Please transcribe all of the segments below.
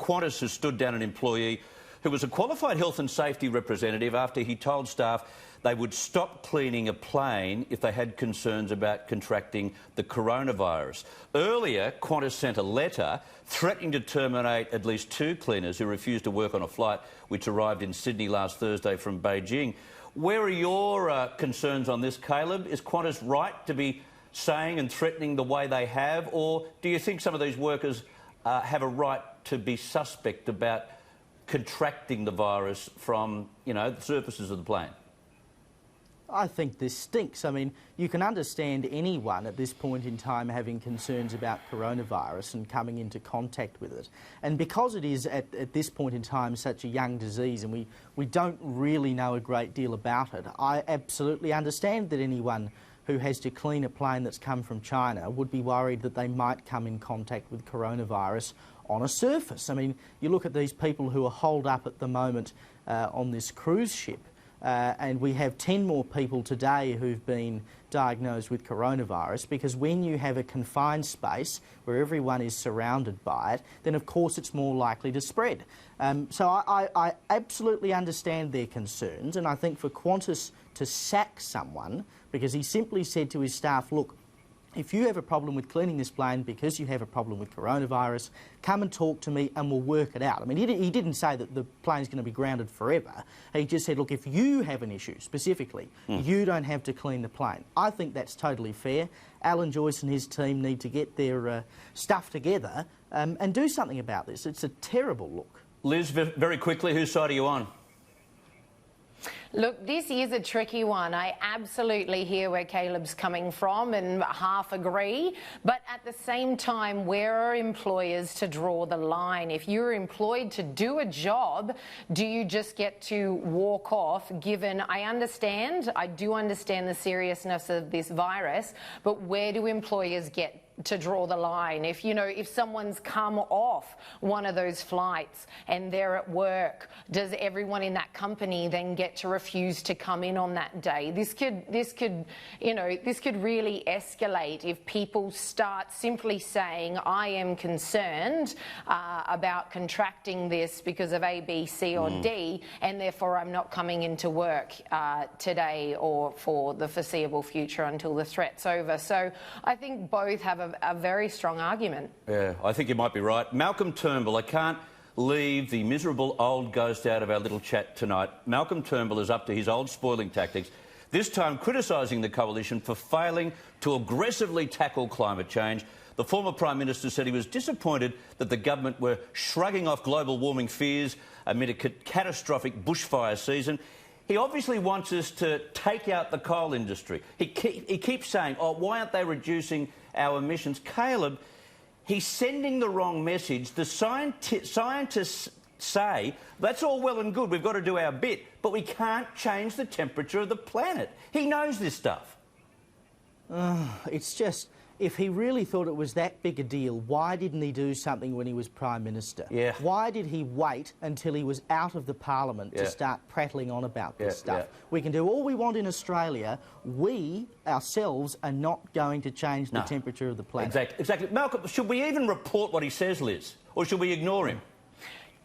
Qantas has stood down an employee who was a qualified health and safety representative after he told staff they would stop cleaning a plane if they had concerns about contracting the coronavirus. Earlier, Qantas sent a letter threatening to terminate at least 2 cleaners who refused to work on a flight which arrived in Sydney last Thursday from Beijing. Where are your concerns on this, Caleb? Is Qantas right to be saying and threatening the way they have, or do you think some of these workers have a right to be suspect about contracting the virus from, the surfaces of the plane? I think this stinks. I mean, you can understand anyone at this point in time having concerns about coronavirus and coming into contact with it. And because it is, at this point in time, such a young disease and we don't really know a great deal about it, I absolutely understand that anyone who has to clean a plane that's come from China would be worried that they might come in contact with coronavirus on a surface. I mean, you look at these people who are holed up at the moment on this cruise ship, and we have 10 more people today who've been diagnosed with coronavirus, because when you have a confined space where everyone is surrounded by it, then of course it's more likely to spread. So I absolutely understand their concerns, and I think for Qantas to sack someone because he simply said to his staff, look, if you have a problem with cleaning this plane because you have a problem with coronavirus, come and talk to me and we'll work it out. I mean, he didn't say that the plane's going to be grounded forever. He just said, look, if you have an issue specifically, you don't have to clean the plane. I think that's totally fair. Alan Joyce and his team need to get their stuff together and do something about this. It's a terrible look. Liz, very quickly, whose side are you on? Look, this is a tricky one. I absolutely hear where Caleb's coming from and half agree. But at the same time, where are employers to draw the line? If you're employed to do a job, do you just get to walk off, given I do understand the seriousness of this virus, but where do employers get to draw the line? If someone's come off one of those flights and they're at work, does everyone in that company then get to refuse to come in on that day? This could really escalate if people start simply saying, I am concerned about contracting this because of A, B, C or D, and therefore I'm not coming into work today or for the foreseeable future until the threat's over. So I think both have a very strong argument. Yeah, I think you might be right. Malcolm Turnbull, I can't leave the miserable old ghost out of our little chat tonight. Malcolm Turnbull is up to his old spoiling tactics, this time criticising the coalition for failing to aggressively tackle climate change. The former Prime Minister said he was disappointed that the government were shrugging off global warming fears amid a catastrophic bushfire season. He obviously wants us to take out the coal industry. He keeps saying, oh, why aren't they reducing our emissions? Caleb, he's sending the wrong message. The scientists say that's all well and good, we've got to do our bit, but we can't change the temperature of the planet. He knows this stuff. It's just, if he really thought it was that big a deal, why didn't he do something when he was Prime Minister? Yeah. Why did he wait until he was out of the Parliament to start prattling on about this stuff? We can do all we want in Australia. We, ourselves, are not going to change the temperature of the planet. Exactly. Malcolm, should we even report what he says, Liz? Or should we ignore him?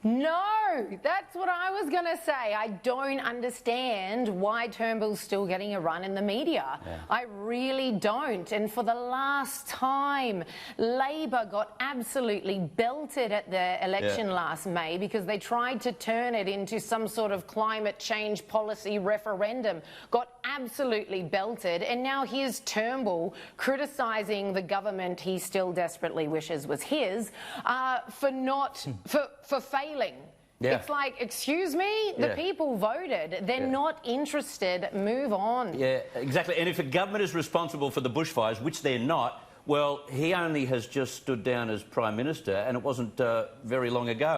No, that's what I was going to say. I don't understand why Turnbull's still getting a run in the media. Yeah. I really don't. And for the last time, Labor got absolutely belted at the election last May because they tried to turn it into some sort of climate change policy referendum. Got absolutely belted. And now here's Turnbull criticising the government he still desperately wishes was his for failing. Yeah. It's like, excuse me, the people voted. They're not interested. Move on. Yeah, exactly. And if a government is responsible for the bushfires, which they're not, well, he only has just stood down as Prime Minister, and it wasn't very long ago.